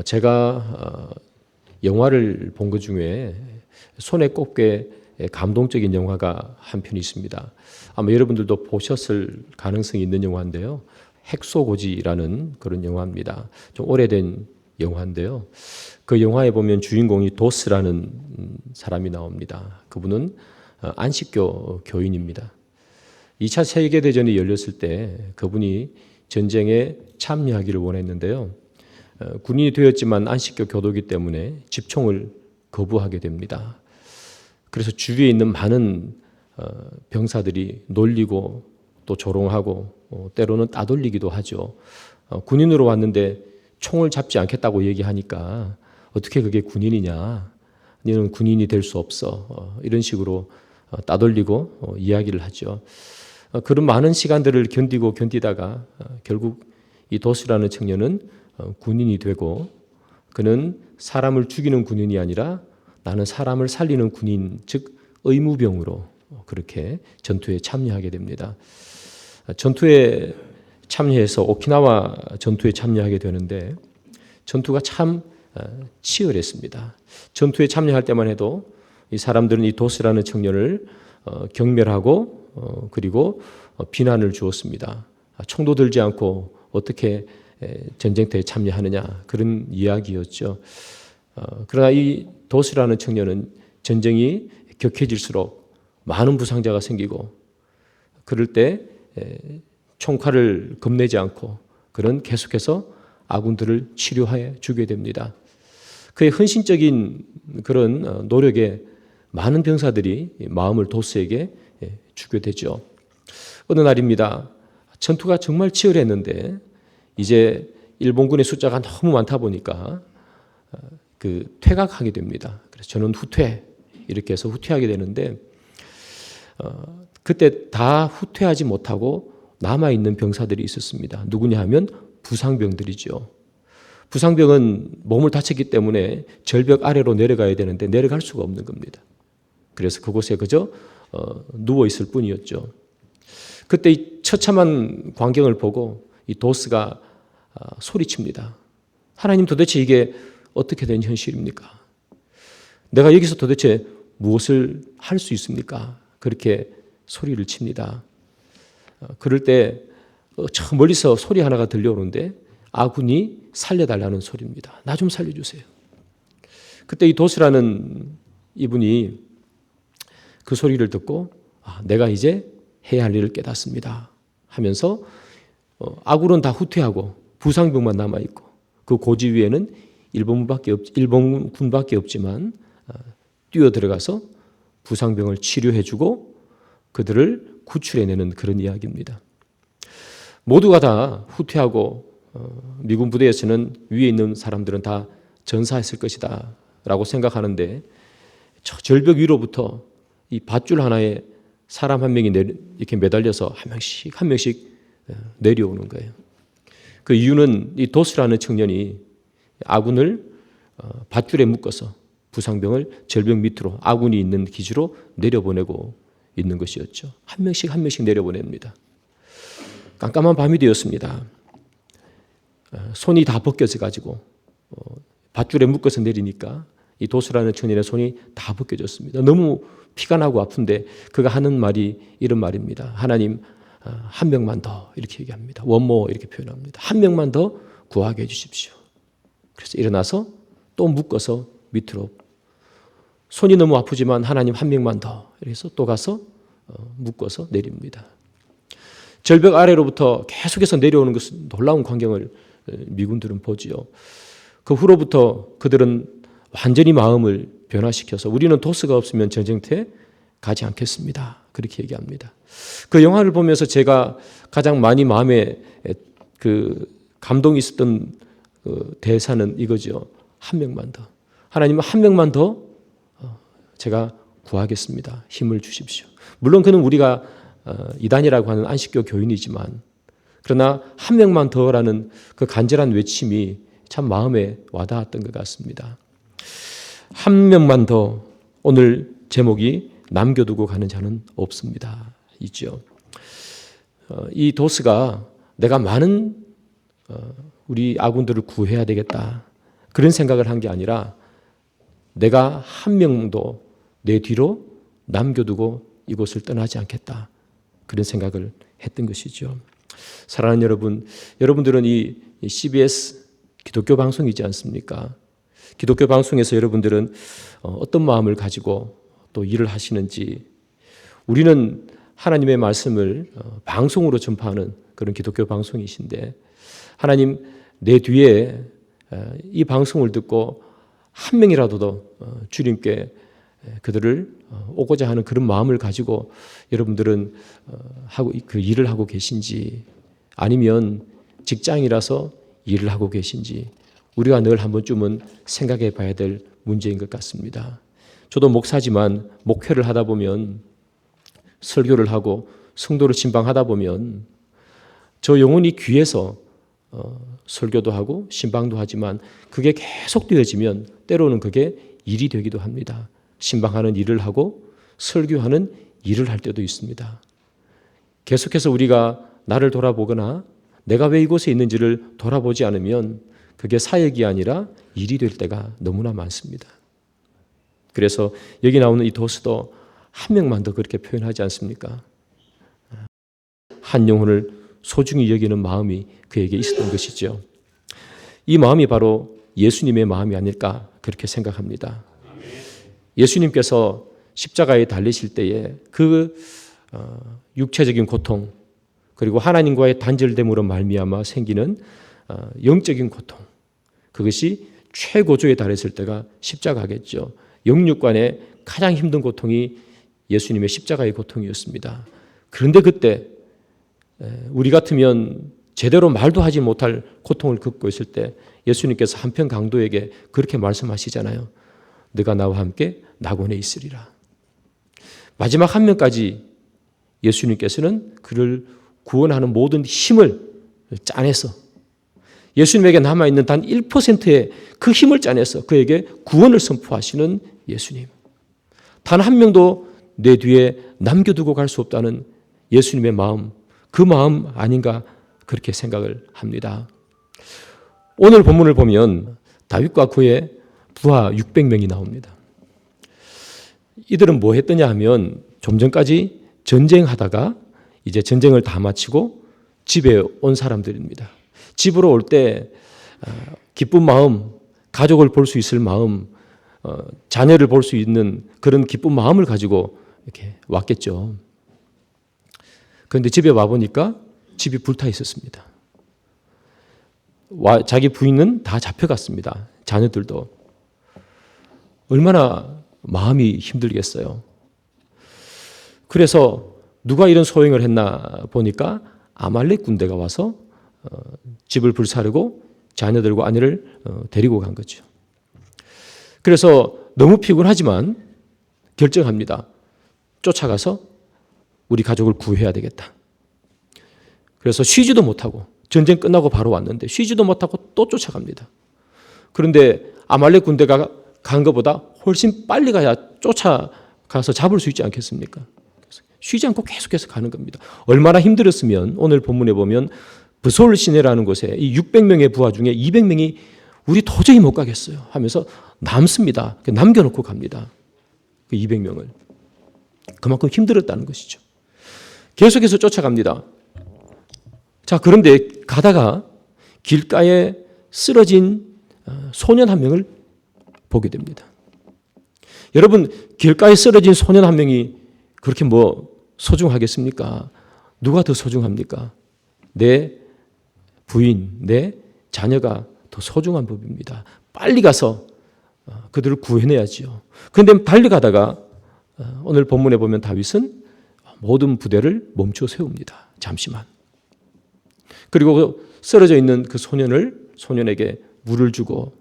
제가 영화를 본 것 중에 손에 꼽게 감동적인 영화가 한 편 있습니다. 아마 여러분들도 보셨을 가능성이 있는 영화인데요. 핵소고지라는 그런 영화입니다. 좀 오래된 영화인데요. 그 영화에 보면 주인공이 도스라는 사람이 나옵니다. 그분은 안식교 교인입니다. 2차 세계대전이 열렸을 때 그분이 전쟁에 참여하기를 원했는데요. 군인이 되었지만 안식교 교도이기 때문에 집총을 거부하게 됩니다. 그래서 주위에 있는 많은 병사들이 놀리고 또 조롱하고 때로는 따돌리기도 하죠. 군인으로 왔는데 총을 잡지 않겠다고 얘기하니까 어떻게 그게 군인이냐, 너는 군인이 될 수 없어, 이런 식으로 따돌리고 이야기를 하죠. 그런 많은 시간들을 견디다가 결국 이 도스라는 청년은 군인이 되고, 그는 사람을 죽이는 군인이 아니라 나는 사람을 살리는 군인, 즉 의무병으로 그렇게 전투에 참여하게 됩니다. 전투에 참여해서 오키나와 전투에 참여하게 되는데 전투가 참 치열했습니다. 전투에 참여할 때만 해도 이 사람들은 이 도스라는 청년을 경멸하고 그리고 비난을 주었습니다. 총도 들지 않고 어떻게 전쟁터에 참여하느냐, 그런 이야기였죠. 그러나 이 도스라는 청년은 전쟁이 격해질수록 많은 부상자가 생기고 그럴 때 총칼을 겁내지 않고 그런 계속해서 아군들을 치료해 주게 됩니다. 그의 헌신적인 그런 노력에 많은 병사들이 마음을 도스에게 주게 되죠. 어느 날입니다. 전투가 정말 치열했는데 이제 일본군의 숫자가 너무 많다 보니까 퇴각하게 됩니다. 그래서 저는 후퇴, 이렇게 해서 후퇴하게 되는데 그때 다 후퇴하지 못하고 남아있는 병사들이 있었습니다. 누구냐 하면 부상병들이죠. 부상병은 몸을 다쳤기 때문에 절벽 아래로 내려가야 되는데 내려갈 수가 없는 겁니다. 그래서 그곳에 그저 누워있을 뿐이었죠. 그때 이 처참한 광경을 보고 이 도스가 소리칩니다. 하나님 도대체 이게 어떻게 된 현실입니까? 내가 여기서 도대체 무엇을 할 수 있습니까? 그렇게 소리를 칩니다. 그럴 때 저 멀리서 소리 하나가 들려오는데 아군이 살려달라는 소리입니다. 나 좀 살려주세요. 그때 이 도스라는 이분이 그 소리를 듣고 내가 이제 해야 할 일을 깨닫습니다 하면서 아군은 다 후퇴하고 부상병만 남아있고 그 고지 위에는 일본군밖에 없지만 뛰어들어가서 부상병을 치료해주고 그들을 구출해내는 그런 이야기입니다. 모두가 다 후퇴하고 미군 부대에서는 위에 있는 사람들은 다 전사했을 것이다 라고 생각하는데 저 절벽 위로부터 이 밧줄 하나에 사람 한 명이 이렇게 매달려서 한 명씩 내려오는 거예요. 그 이유는 이 도스라는 청년이 아군을 밧줄에 묶어서 부상병을 절벽 밑으로 아군이 있는 기지로 내려보내고 있는 것이었죠. 한 명씩 내려보냅니다. 깜깜한 밤이 되었습니다. 손이 다 벗겨져 가지고 밧줄에 묶어서 내리니까 이 도스라는 청년의 손이 다 벗겨졌습니다. 너무 피가 나고 아픈데 그가 하는 말이 이런 말입니다. 하나님, 한 명만 더 이렇게 얘기합니다. 원모 이렇게 표현합니다. 한 명만 더 구하게 해주십시오. 그래서 일어나서 또 묶어서 밑으로 손이 너무 아프지만 하나님 한 명만 더 이래서 또 가서 묶어서 내립니다. 절벽 아래로부터 계속해서 내려오는 것은 놀라운 광경을 미군들은 보지요. 그 후로부터 그들은 완전히 마음을 변화시켜서 우리는 도스가 없으면 전쟁터에 가지 않겠습니다. 그렇게 얘기합니다. 그 영화를 보면서 제가 가장 많이 마음에 그 감동이 있었던 그 대사는 이거죠. 한 명만 더. 하나님은 한 명만 더 제가 구하겠습니다. 힘을 주십시오. 물론 그는 우리가 이단이라고 하는 안식교 교인이지만 그러나 한 명만 더라는 그 간절한 외침이 참 마음에 와닿았던 것 같습니다. 한 명만 더. 오늘 제목이 남겨두고 가는 자는 없습니다. 있죠. 이 도스가 내가 많은 우리 아군들을 구해야 되겠다 그런 생각을 한 게 아니라 내가 한 명도 내 뒤로 남겨두고 이곳을 떠나지 않겠다 그런 생각을 했던 것이죠. 사랑하는 여러분, 여러분들은 이 CBS 기독교 방송이지 않습니까? 기독교 방송에서 여러분들은 어떤 마음을 가지고 또 일을 하시는지, 우리는 하나님의 말씀을 방송으로 전파하는 그런 기독교 방송이신데 하나님 내 뒤에 이 방송을 듣고 한 명이라도 더 주님께 그들을 오고자 하는 그런 마음을 가지고 여러분들은 그 일을 하고 계신지, 아니면 직장이라서 일을 하고 계신지 우리가 늘 한 번쯤은 생각해 봐야 될 문제인 것 같습니다. 저도 목사지만 목회를 하다 보면, 설교를 하고 성도를 신방하다 보면 저 영혼이 귀해서 설교도 하고 신방도 하지만 그게 계속 되어지면 때로는 그게 일이 되기도 합니다. 신방하는 일을 하고 설교하는 일을 할 때도 있습니다. 계속해서 우리가 나를 돌아보거나 내가 왜 이곳에 있는지를 돌아보지 않으면 그게 사역이 아니라 일이 될 때가 너무나 많습니다. 그래서 여기 나오는 이 도스도 한 명만 더 그렇게 표현하지 않습니까? 한 영혼을 소중히 여기는 마음이 그에게 있었던 것이죠. 이 마음이 바로 예수님의 마음이 아닐까 그렇게 생각합니다. 예수님께서 십자가에 달리실 때에 그 육체적인 고통, 그리고 하나님과의 단절됨으로 말미암아 생기는 영적인 고통, 그것이 최고조에 달했을 때가 십자가겠죠. 영육간의 가장 힘든 고통이 예수님의 십자가의 고통이었습니다. 그런데 그때 우리 같으면 제대로 말도 하지 못할 고통을 겪고 있을 때 예수님께서 한편 강도에게 그렇게 말씀하시잖아요. 네가 나와 함께 낙원에 있으리라. 마지막 한 명까지 예수님께서는 그를 구원하는 모든 힘을 짜내서 예수님에게 남아있는 단 1%의 그 힘을 짜내서 그에게 구원을 선포하시는 예수님. 단 한 명도 내 뒤에 남겨두고 갈 수 없다는 예수님의 마음, 그 마음 아닌가 그렇게 생각을 합니다. 오늘 본문을 보면 다윗과 그의 부하 600명이 나옵니다. 이들은 뭐 했더냐 하면 좀 전까지 전쟁하다가 이제 전쟁을 다 마치고 집에 온 사람들입니다. 집으로 올 때 기쁜 마음, 가족을 볼 수 있을 마음, 자녀를 볼 수 있는 그런 기쁜 마음을 가지고 이렇게 왔겠죠. 그런데 집에 와보니까 집이 불타 있었습니다. 자기 부인은 다 잡혀갔습니다. 자녀들도. 얼마나 마음이 힘들겠어요. 그래서 누가 이런 소행을 했나 보니까 아말렉 군대가 와서 집을 불사르고 자녀들과 아내를 데리고 간 거죠. 그래서 너무 피곤하지만 결정합니다. 쫓아가서 우리 가족을 구해야 되겠다. 그래서 쉬지도 못하고 전쟁 끝나고 바로 왔는데 쉬지도 못하고 또 쫓아갑니다. 그런데 아말렉 군대가 간 것보다 훨씬 빨리 가야 쫓아가서 잡을 수 있지 않겠습니까? 쉬지 않고 계속해서 가는 겁니다. 얼마나 힘들었으면 오늘 본문에 보면 브솔 시내라는 곳에 이 600명의 부하 중에 200명이 우리 도저히 못 가겠어요 하면서 남습니다. 남겨놓고 갑니다. 그 200명을. 그만큼 힘들었다는 것이죠. 계속해서 쫓아갑니다. 자, 그런데 가다가 길가에 쓰러진 소년 한 명을 보게 됩니다. 여러분, 길가에 쓰러진 소년 한 명이 그렇게 뭐 소중하겠습니까? 누가 더 소중합니까? 내 부인, 내 자녀가 더 소중한 법입니다. 빨리 가서 그들을 구해내야지요. 그런데 달려가다가 오늘 본문에 보면 다윗은 모든 부대를 멈춰 세웁니다. 잠시만. 그리고 쓰러져 있는 그 소년에게 물을 주고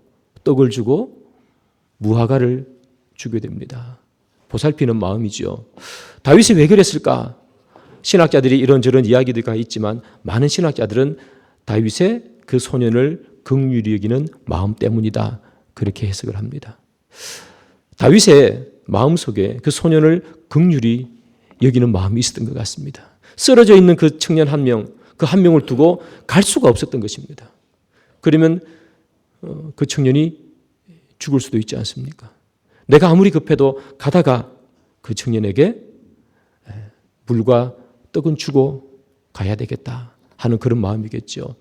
떡을 주고 무화과를 주게 됩니다. 보살피는 마음이죠. 다윗이 왜 그랬을까? 신학자들이 이런저런 이야기가 있지만 많은 신학자들은 다윗의 그 소년을 긍휼히 여기는 마음 때문이다. 그렇게 해석을 합니다. 다윗의 마음속에 그 소년을 긍휼히 여기는 마음이 있었던 것 같습니다. 쓰러져 있는 그 청년 한 명, 그 한 명을 두고 갈 수가 없었던 것입니다. 그러면 그 청년이 죽을 수도 있지 않습니까? 내가 아무리 급해도 가다가 그 청년에게 물과 떡은 주고 가야 되겠다 하는 그런 마음이겠죠.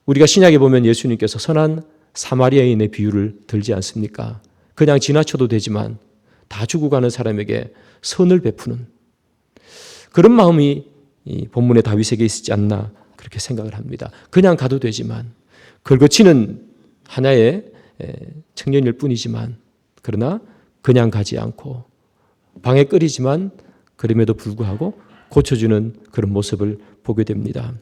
우리가 신약에 보면 예수님께서 선한 사마리아인의 비유를 들지 않습니까? 그냥 지나쳐도 되지만 다 죽어가는 사람에게 선을 베푸는 그런 마음이 이 본문의 다윗에게 있지 않나 그렇게 생각을 합니다. 그냥 가도 되지만 걸거치는 하나의 청년일 뿐이지만 그러나 그냥 가지 않고 방에 끓이지만 그럼에도 불구하고 고쳐주는 그런 모습을 보게 됩니다.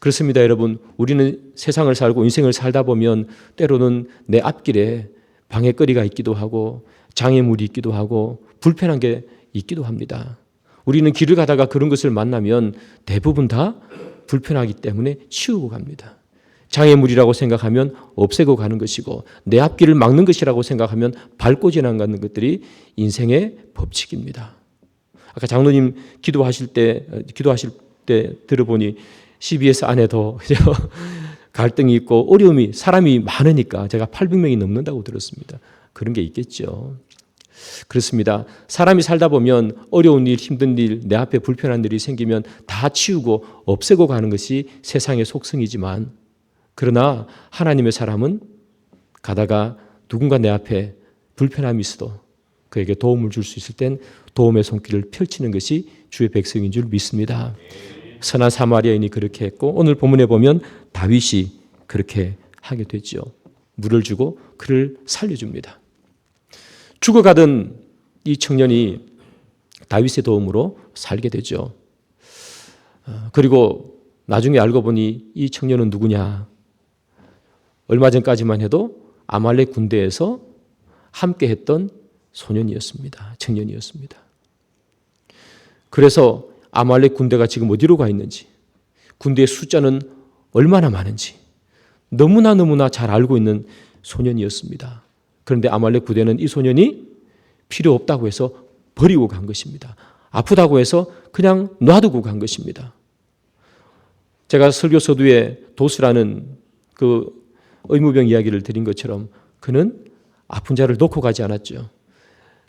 그렇습니다, 여러분. 우리는 세상을 살고 인생을 살다 보면 때로는 내 앞길에 방해거리가 있기도 하고 장애물이 있기도 하고 불편한 게 있기도 합니다. 우리는 길을 가다가 그런 것을 만나면 대부분 다 불편하기 때문에 치우고 갑니다. 장애물이라고 생각하면 없애고 가는 것이고 내 앞길을 막는 것이라고 생각하면 밟고 지나가는 것들이 인생의 법칙입니다. 아까 장로님 기도하실 때 들어보니 CBS 안에도 갈등이 있고 어려움이 사람이 많으니까 제가 800명이 넘는다고 들었습니다. 그런 게 있겠죠. 그렇습니다. 사람이 살다 보면 어려운 일, 힘든 일, 내 앞에 불편한 일이 생기면 다 치우고 없애고 가는 것이 세상의 속성이지만 그러나 하나님의 사람은 가다가 누군가 내 앞에 불편함이 있어도 그에게 도움을 줄 수 있을 땐 도움의 손길을 펼치는 것이 주의 백성인 줄 믿습니다. 선한 사마리아인이 그렇게 했고 오늘 본문에 보면 다윗이 그렇게 하게 되죠. 물을 주고 그를 살려줍니다. 죽어가던 이 청년이 다윗의 도움으로 살게 되죠. 그리고 나중에 알고 보니 이 청년은 누구냐? 얼마 전까지만 해도 아말렉 군대에서 함께 했던 소년이었습니다. 청년이었습니다. 그래서 아말렉 군대가 지금 어디로 가 있는지, 군대의 숫자는 얼마나 많은지 너무나 잘 알고 있는 소년이었습니다. 그런데 아말렉 부대는 이 소년이 필요 없다고 해서 버리고 간 것입니다. 아프다고 해서 그냥 놔두고 간 것입니다. 제가 설교 서두에 도스라는 그 의무병 이야기를 드린 것처럼 그는 아픈 자를 놓고 가지 않았죠.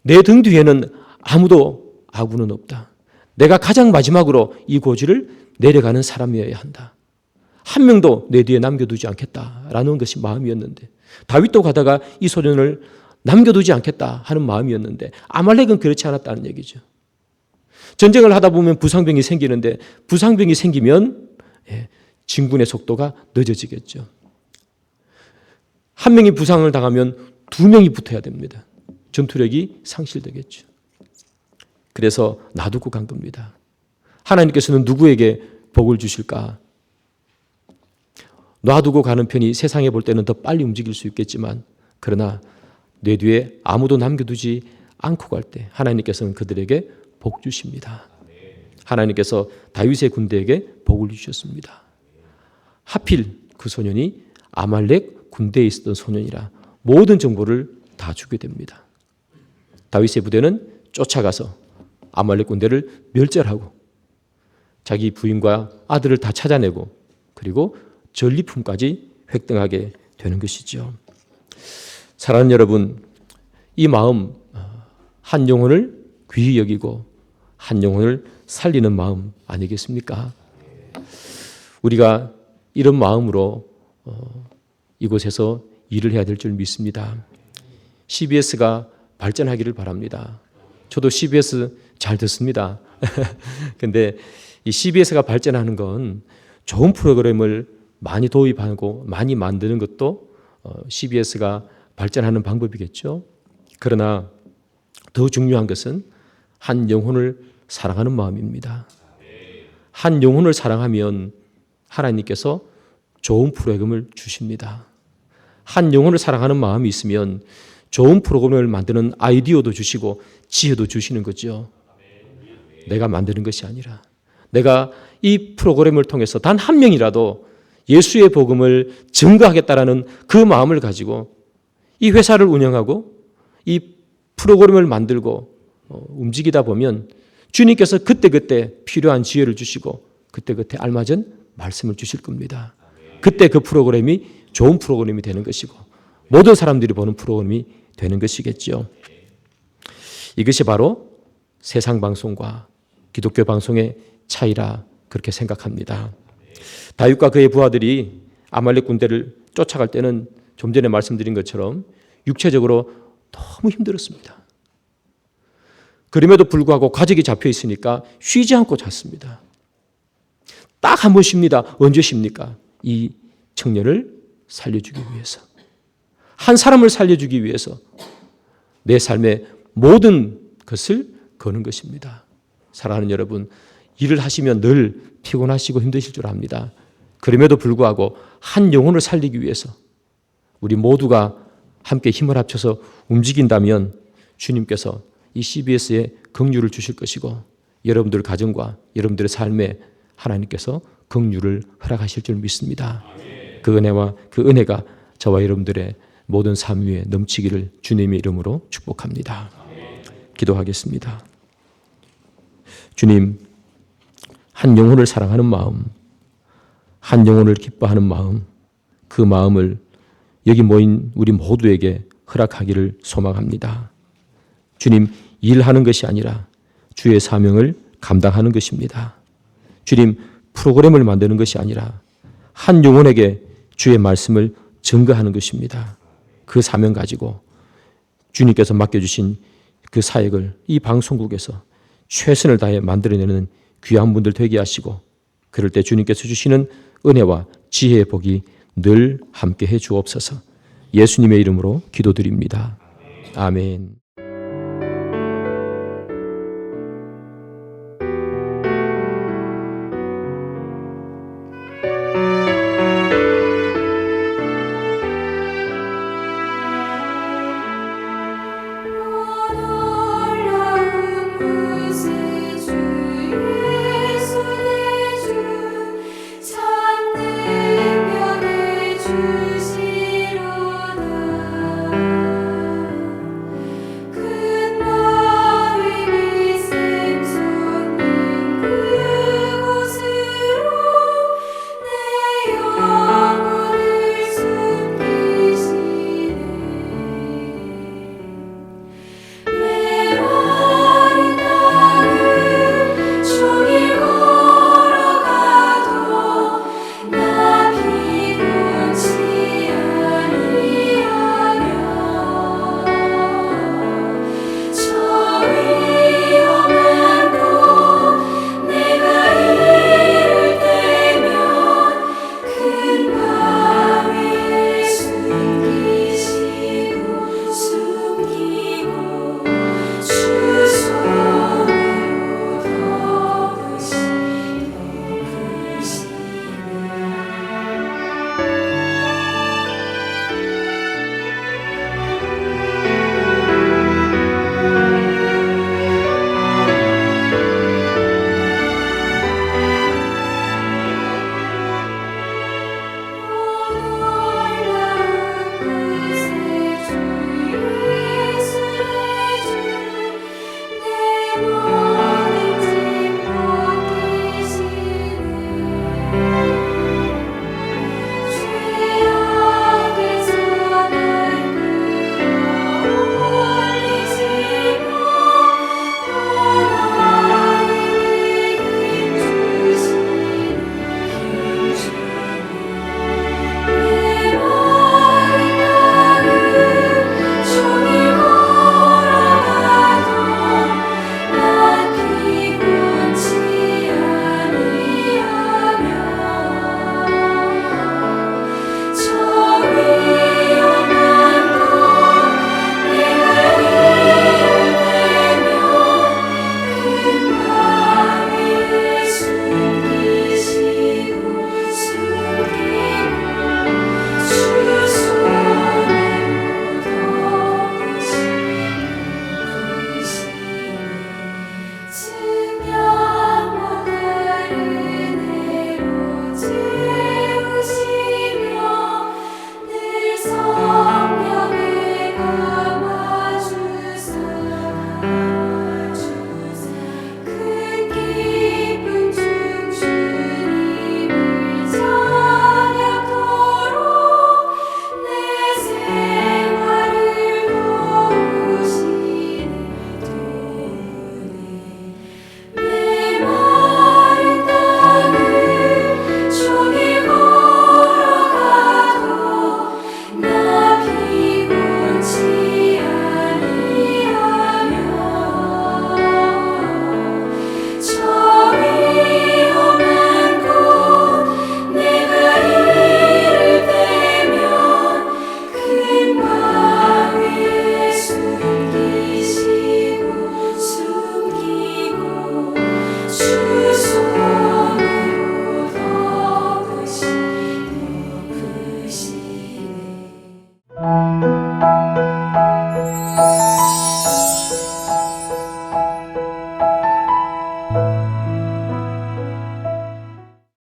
내 등 뒤에는 아무도 아군은 없다. 내가 가장 마지막으로 이 고지를 내려가는 사람이어야 한다. 한 명도 내 뒤에 남겨두지 않겠다라는 것이 마음이었는데, 다윗도 가다가 이 소년을 남겨두지 않겠다 하는 마음이었는데 아말렉은 그렇지 않았다는 얘기죠. 전쟁을 하다 보면 부상병이 생기는데 부상병이 생기면 진군의 속도가 늦어지겠죠. 한 명이 부상을 당하면 두 명이 붙어야 됩니다. 전투력이 상실되겠죠. 그래서 놔두고 간 겁니다. 하나님께서는 누구에게 복을 주실까? 놔두고 가는 편이 세상에 볼 때는 더 빨리 움직일 수 있겠지만, 그러나 내 뒤에 아무도 남겨두지 않고 갈 때 하나님께서는 그들에게 복 주십니다. 하나님께서 다윗의 군대에게 복을 주셨습니다. 하필 그 소년이 아말렉 군대에 있었던 소년이라 모든 정보를 다 주게 됩니다. 다윗의 부대는 쫓아가서 아말렉 군대를 멸절하고 자기 부인과 아들을 다 찾아내고 그리고 전리품까지 획득하게 되는 것이죠. 사랑하는 여러분, 이 마음, 한 영혼을 귀히 여기고 한 영혼을 살리는 마음 아니겠습니까? 우리가 이런 마음으로 이곳에서 일을 해야 될 줄 믿습니다. CBS가 발전하기를 바랍니다. 저도 CBS 잘 듣습니다. 근데 이 CBS가 발전하는 건 좋은 프로그램을 많이 도입하고 많이 만드는 것도 CBS가 발전하는 방법이겠죠. 그러나 더 중요한 것은 한 영혼을 사랑하는 마음입니다. 한 영혼을 사랑하면 하나님께서 좋은 프로그램을 주십니다. 한 영혼을 사랑하는 마음이 있으면 좋은 프로그램을 만드는 아이디어도 주시고 지혜도 주시는 거죠. 내가 만드는 것이 아니라 내가 이 프로그램을 통해서 단 한 명이라도 예수의 복음을 증거하겠다라는 그 마음을 가지고 이 회사를 운영하고 이 프로그램을 만들고 움직이다 보면 주님께서 그때그때 필요한 지혜를 주시고 그때그때 알맞은 말씀을 주실 겁니다. 그때 그 프로그램이 좋은 프로그램이 되는 것이고 모든 사람들이 보는 프로그램이 되는 것이겠죠. 이것이 바로 세상 방송과 기독교 방송의 차이라 그렇게 생각합니다. 다윗과 그의 부하들이 아말렉 군대를 쫓아갈 때는 좀 전에 말씀드린 것처럼 육체적으로 너무 힘들었습니다. 그럼에도 불구하고 가족이 잡혀 있으니까 쉬지 않고 잤습니다. 딱 한 번 쉽니다. 언제 쉽니까? 이 청년을 살려주기 위해서. 한 사람을 살려주기 위해서 내 삶의 모든 것을 거는 것입니다. 사랑하는 여러분, 일을 하시면 늘 피곤하시고 힘드실 줄 압니다. 그럼에도 불구하고 한 영혼을 살리기 위해서 우리 모두가 함께 힘을 합쳐서 움직인다면 주님께서 이 CBS에 긍휼을 주실 것이고 여러분들 가정과 여러분들의 삶에 하나님께서 긍휼을 허락하실 줄 믿습니다. 그 은혜와 그 은혜가 저와 여러분들의 모든 삶 위에 넘치기를 주님의 이름으로 축복합니다. 기도하겠습니다. 주님, 한 영혼을 사랑하는 마음, 한 영혼을 기뻐하는 마음, 그 마음을 여기 모인 우리 모두에게 허락하기를 소망합니다. 주님, 일하는 것이 아니라 주의 사명을 감당하는 것입니다. 주님, 프로그램을 만드는 것이 아니라 한 영혼에게 주의 말씀을 증거하는 것입니다. 그 사명 가지고 주님께서 맡겨주신 그 사역을 이 방송국에서 최선을 다해 만들어내는 귀한 분들 되게 하시고 그럴 때 주님께서 주시는 은혜와 지혜의 복이 늘 함께 해 주옵소서. 예수님의 이름으로 기도드립니다. 아멘.